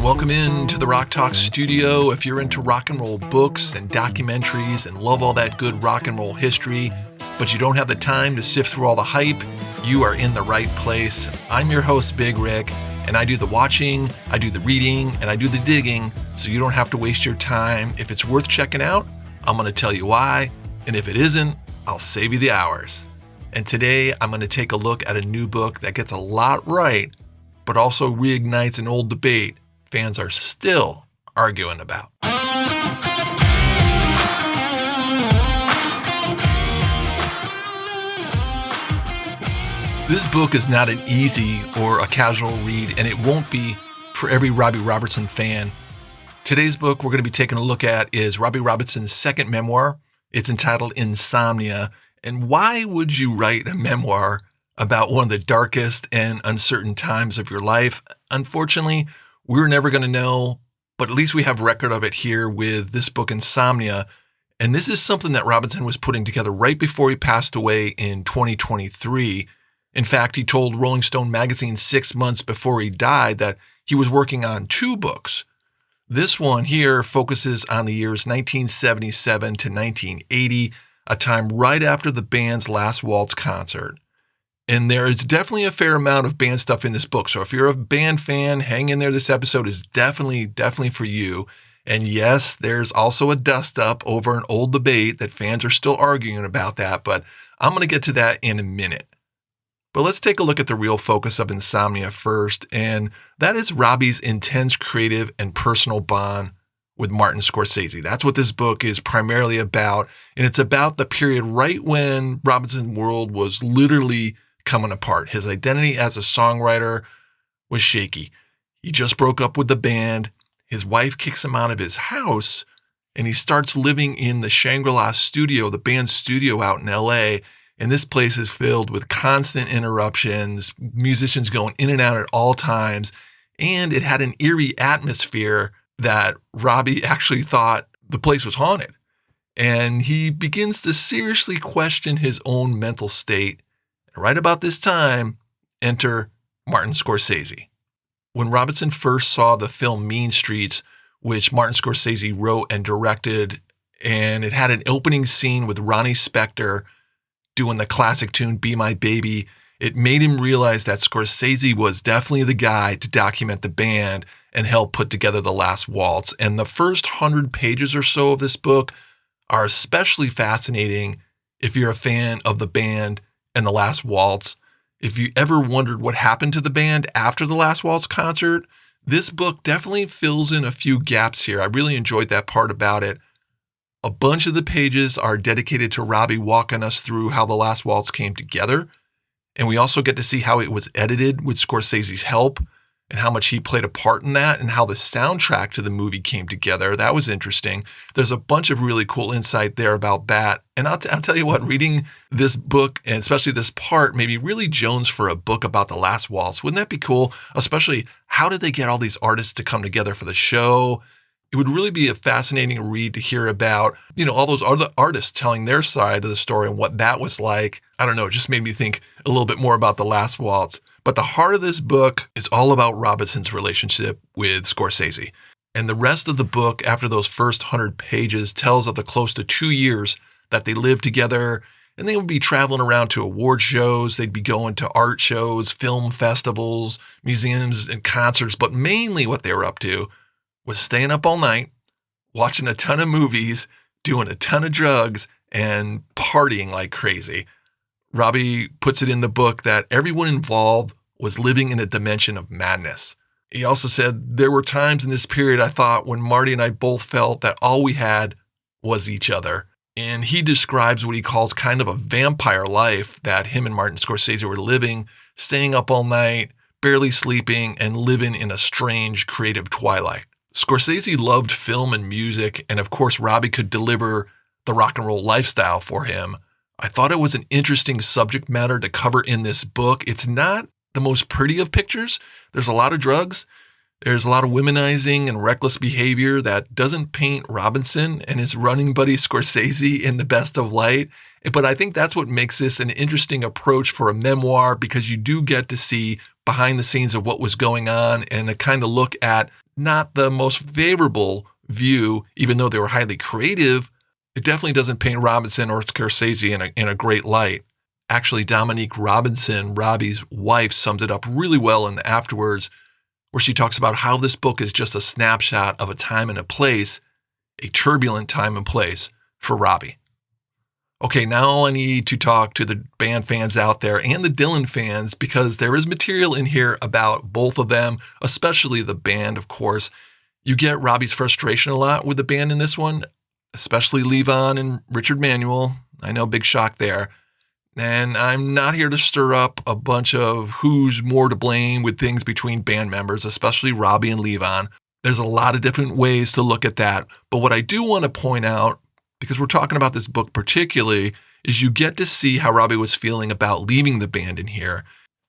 and welcome in to the Rock Talk studio. If you're into rock and roll books and documentaries and love all that good rock and roll history, but you don't have the time to sift through all the hype, you are in the right place. I'm your host, Big Rick, and I do the watching, I do the reading, and I do the digging, so you don't have to waste your time. If it's worth checking out, I'm going to tell you why, and if it isn't, I'll save you the hours. And today, I'm going to take a look at a new book that gets a lot right, but also reignites an old debate fans are still arguing about. This book is not an easy or a casual read, and it won't be for every Robbie Robertson fan. Today's book we're going to be taking a look at is Robbie Robertson's second memoir. It's entitled Insomnia. And why would you write a memoir about one of the darkest and uncertain times of your life? Unfortunately, we're never going to know, but at least we have record of it here with this book, Insomnia. And this is something that Robertson was putting together right before he passed away in 2023. In fact, he told Rolling Stone magazine 6 months before he died that he was working on 2 books. This one here focuses on the years 1977 to 1980, a time right after the band's Last Waltz concert. And there is definitely a fair amount of band stuff in this book. So if you're a band fan, hang in there. This episode is definitely for you. And yes, there's also a dust up over an old debate that fans are still arguing about that, but I'm going to get to that in a minute. But let's take a look at the real focus of Insomnia first, and that is Robbie's intense creative and personal bond with Martin Scorsese. That's what this book is primarily about, and it's about the period right when Robertson's world was literally coming apart. His identity as a songwriter was shaky. He just broke up with the band. His wife kicks him out of his house, and he starts living in the Shangri-La studio, the band's studio out in LA. And this place is filled with constant interruptions, musicians going in and out at all times. And it had an eerie atmosphere that Robbie actually thought the place was haunted. And he begins to seriously question his own mental state. And right about this time, enter Martin Scorsese. When Robertson first saw the film Mean Streets, which Martin Scorsese wrote and directed, and it had an opening scene with Ronnie Spector doing the classic tune, Be My Baby, it made him realize that Scorsese was definitely the guy to document the band and help put together the Last Waltz. And the first 100 pages or so of this book are especially fascinating if you're a fan of the band and the Last Waltz. If you ever wondered what happened to the band after the Last Waltz concert, this book definitely fills in a few gaps here. I really enjoyed that part about it. A bunch of the pages are dedicated to Robbie walking us through how the Last Waltz came together. And we also get to see how it was edited with Scorsese's help and how much he played a part in that and how the soundtrack to the movie came together. That was interesting. There's a bunch of really cool insight there about that. And I'll tell you what, reading this book, and especially this part, made me really jones for a book about the Last Waltz. Wouldn't that be cool? Especially, how did they get all these artists to come together for the show? It would really be a fascinating read to hear about, all those other artists telling their side of the story and what that was like. I don't know, it just made me think a little bit more about the Last Waltz. But the heart of this book is all about Robertson's relationship with Scorsese. And the rest of the book, after those first 100 pages, tells of the close to 2 years that they lived together. And they would be traveling around to award shows. They'd be going to art shows, film festivals, museums, and concerts. But mainly what they were up to was staying up all night, watching a ton of movies, doing a ton of drugs, and partying like crazy. Robbie puts it in the book that everyone involved was living in a dimension of madness. He also said, there were times in this period I thought when Marty and I both felt that all we had was each other. And he describes what he calls kind of a vampire life that him and Martin Scorsese were living, staying up all night, barely sleeping, and living in a strange creative twilight. Scorsese loved film and music, and of course Robbie could deliver the rock and roll lifestyle for him. I thought it was an interesting subject matter to cover in this book. It's not the most pretty of pictures. There's a lot of drugs. There's a lot of womanizing and reckless behavior that doesn't paint Robertson and his running buddy Scorsese in the best of light. But I think that's what makes this an interesting approach for a memoir, because you do get to see behind the scenes of what was going on and a kind of look at not the most favorable view, even though they were highly creative. It definitely doesn't paint Robertson or Scorsese in a great light. Actually, Dominique Robinson, Robbie's wife, summed it up really well in the afterwards, where she talks about how this book is just a snapshot of a time and a place, a turbulent time and place for Robbie. Okay, now I need to talk to the band fans out there and the Dylan fans, because there is material in here about both of them, especially the band, of course. You get Robbie's frustration a lot with the band in this one, especially Levon and Richard Manuel. I know, big shock there. And I'm not here to stir up a bunch of who's more to blame with things between band members, especially Robbie and Levon. There's a lot of different ways to look at that. But what I do want to point out, because we're talking about this book particularly, is you get to see how Robbie was feeling about leaving the band in here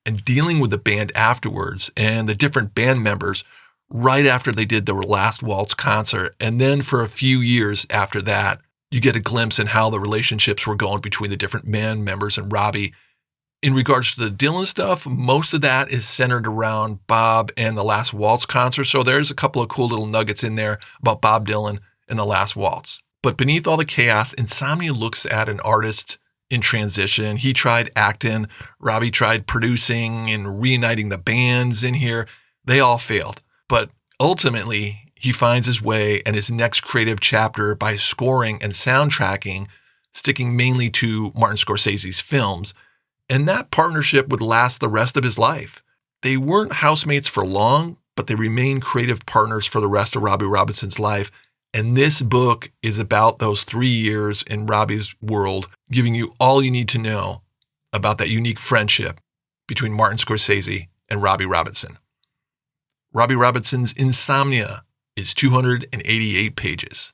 and dealing with the band afterwards and the different band members right after they did the Last Waltz concert. And then for a few years after that, you get a glimpse in how the relationships were going between the different band members and Robbie. In regards to the Dylan stuff, most of that is centered around Bob and the Last Waltz concert. So there's a couple of cool little nuggets in there about Bob Dylan and the Last Waltz. But beneath all the chaos, Insomnia looks at an artist in transition. He tried acting, Robbie tried producing and reuniting the bands in here. They all failed. But ultimately, he finds his way and his next creative chapter by scoring and soundtracking, sticking mainly to Martin Scorsese's films. And that partnership would last the rest of his life. They weren't housemates for long, but they remained creative partners for the rest of Robbie Robertson's life. And this book is about those 3 years in Robbie's world, giving you all you need to know about that unique friendship between Martin Scorsese and Robbie Robertson. Robbie Robertson's Insomnia is 288 pages.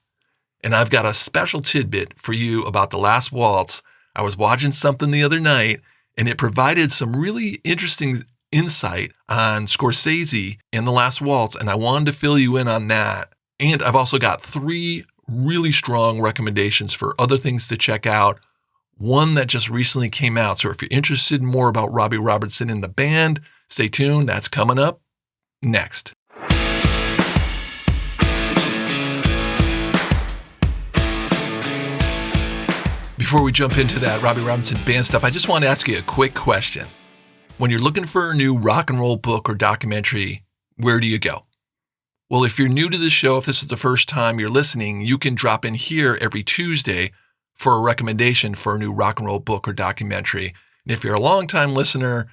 And I've got a special tidbit for you about The Last Waltz. I was watching something the other night, and it provided some really interesting insight on Scorsese and The Last Waltz, and I wanted to fill you in on that. And I've also got 3 really strong recommendations for other things to check out. One that just recently came out. So if you're interested in more about Robbie Robertson and the band, stay tuned. That's coming up next. Before we jump into that Robbie Robertson band stuff, I just want to ask you a quick question. When you're looking for a new rock and roll book or documentary, where do you go? Well, if you're new to the show, if this is the first time you're listening, you can drop in here every Tuesday for a recommendation for a new rock and roll book or documentary. And if you're a longtime listener,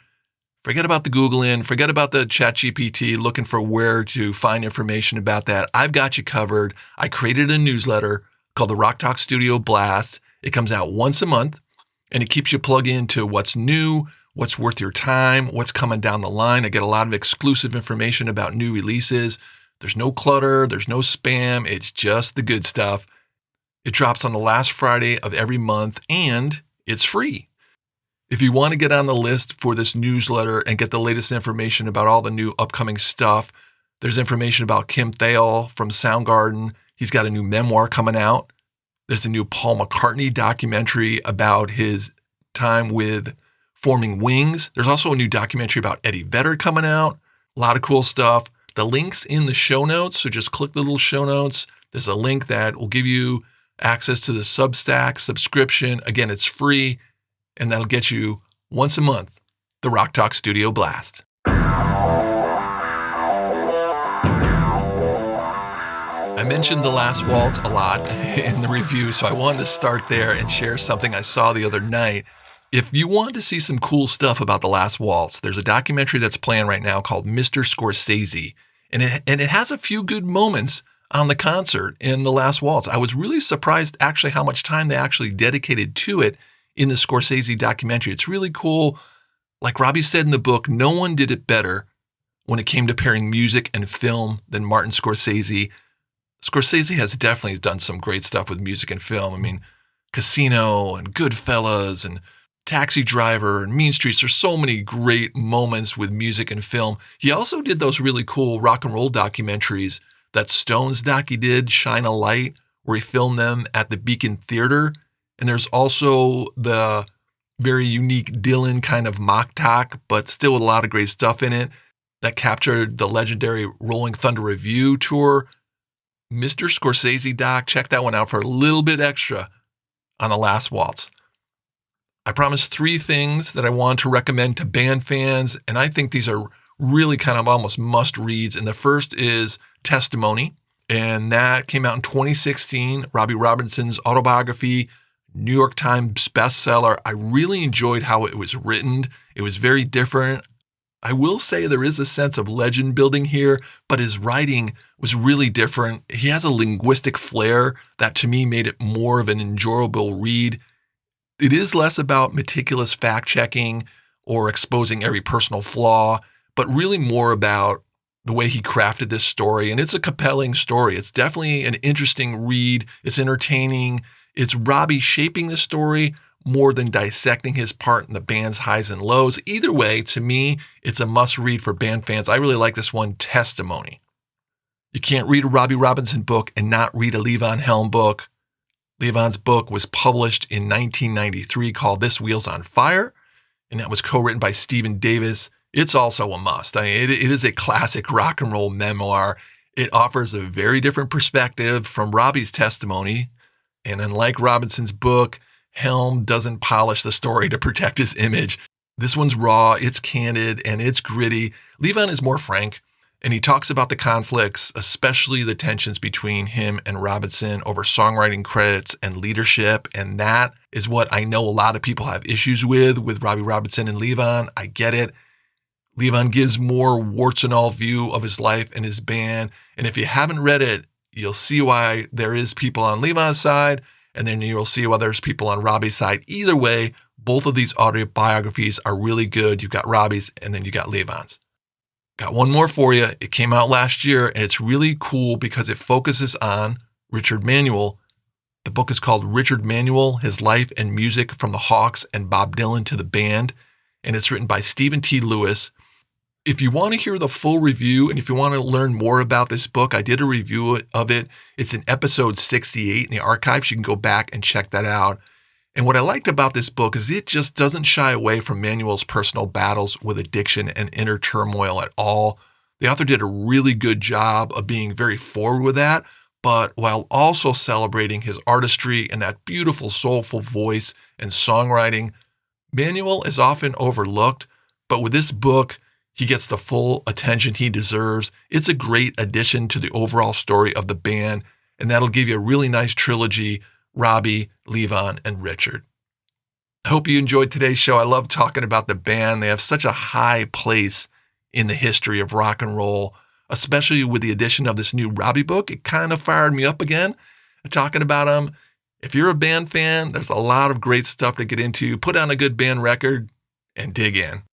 forget about the Googling, forget about the ChatGPT looking for where to find information about that. I've got you covered. I created a newsletter called the Rock Talk Studio Blast. It comes out once a month, and it keeps you plugged into what's new, what's worth your time, what's coming down the line. I get a lot of exclusive information about new releases. There's no clutter, there's no spam, it's just the good stuff. It drops on the last Friday of every month, and it's free. If you want to get on the list for this newsletter and get the latest information about all the new upcoming stuff, there's information about Kim Thayil from Soundgarden. He's got a new memoir coming out. There's a new Paul McCartney documentary about his time with forming Wings. There's also a new documentary about Eddie Vedder coming out. A lot of cool stuff. The link's in the show notes, so just click the little show notes. There's a link that will give you access to the Substack subscription. Again, it's free, and that'll get you once a month, the Rock Talk Studio Blast. I mentioned The Last Waltz a lot in the review, so I wanted to start there and share something I saw the other night. If you want to see some cool stuff about The Last Waltz, there's a documentary that's playing right now called Mr. Scorsese, and it has a few good moments on the concert in The Last Waltz. I was really surprised actually how much time they actually dedicated to it in the Scorsese documentary. It's really cool. Like Robbie said in the book, no one did it better when it came to pairing music and film than Martin Scorsese. Scorsese has definitely done some great stuff with music and film. I mean, Casino and Goodfellas and Taxi Driver and Mean Streets. There's so many great moments with music and film. He also did those really cool rock and roll documentaries. That Stones doc he did, Shine a Light, where he filmed them at the Beacon Theater. And there's also the very unique Dylan kind of mock talk, but still with a lot of great stuff in it that captured the legendary Rolling Thunder Revue tour. Mr. Scorsese doc, check that one out for a little bit extra on The Last Waltz. I promised 3 things that I want to recommend to band fans, and I think these are really kind of almost must-reads. And the first is Testimony, and that came out in 2016, Robbie Robertson's autobiography, New York Times bestseller. I really enjoyed how it was written. It was very different. I will say there is a sense of legend building here, but his writing was really different. He has a linguistic flair that to me made it more of an enjoyable read. It is less about meticulous fact-checking or exposing every personal flaw, but really more about the way he crafted this story. And it's a compelling story. It's definitely an interesting read. It's entertaining. It's Robbie shaping the story more than dissecting his part in the band's highs and lows. Either way, to me, it's a must-read for band fans. I really like this one, Testimony. You can't read a Robbie Robertson book and not read a Levon Helm book. Levon's book was published in 1993 called This Wheel's on Fire, and that was co-written by Stephen Davis. It's also a must. I mean, it is a classic rock and roll memoir. It offers a very different perspective from Robbie's testimony, and unlike Robertson's book, Helm doesn't polish the story to protect his image. This one's raw, it's candid, and it's gritty. Levon is more frank, and he talks about the conflicts, especially the tensions between him and Robertson over songwriting credits and leadership, and that is what I know a lot of people have issues with Robbie Robertson and Levon. I get it. Levon gives more warts and all view of his life and his band, and if you haven't read it, you'll see why there is people on Levon's side, and then you'll see why there's people on Robbie's side. Either way, both of these autobiographies are really good. You've got Robbie's, and then you got Levon's. Got one more for you. It came out last year, and it's really cool because it focuses on Richard Manuel. The book is called Richard Manuel, His Life and Music from the Hawks and Bob Dylan to the Band, and it's written by Stephen T. Lewis. If you want to hear the full review, and if you want to learn more about this book, I did a review of it. It's in episode 68 in the archives. You can go back and check that out. And what I liked about this book is it just doesn't shy away from Manuel's personal battles with addiction and inner turmoil at all. The author did a really good job of being very forward with that, but while also celebrating his artistry and that beautiful, soulful voice and songwriting. Manuel is often overlooked, but with this book, he gets the full attention he deserves. It's a great addition to the overall story of the band, and that'll give you a really nice trilogy, Robbie, Levon, and Richard. I hope you enjoyed today's show. I love talking about the band. They have such a high place in the history of rock and roll, especially with the addition of this new Robbie book. It kind of fired me up again, talking about them. If you're a band fan, there's a lot of great stuff to get into. Put on a good band record and dig in.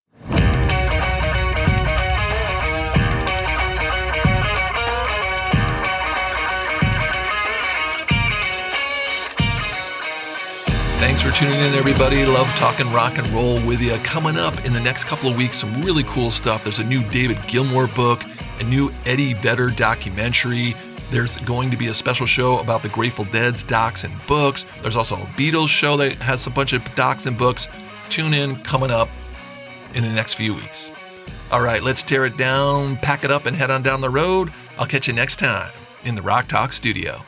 Thanks for tuning in, everybody. Love talking rock and roll with you. Coming up in the next couple of weeks, some really cool stuff. There's a new David Gilmour book, a new Eddie Vedder documentary. There's going to be a special show about the Grateful Dead's docs and books. There's also a Beatles show that has a bunch of docs and books. Tune in, coming up in the next few weeks. All right, let's tear it down, pack it up, and head on down the road. I'll catch you next time in the Rock Talk studio.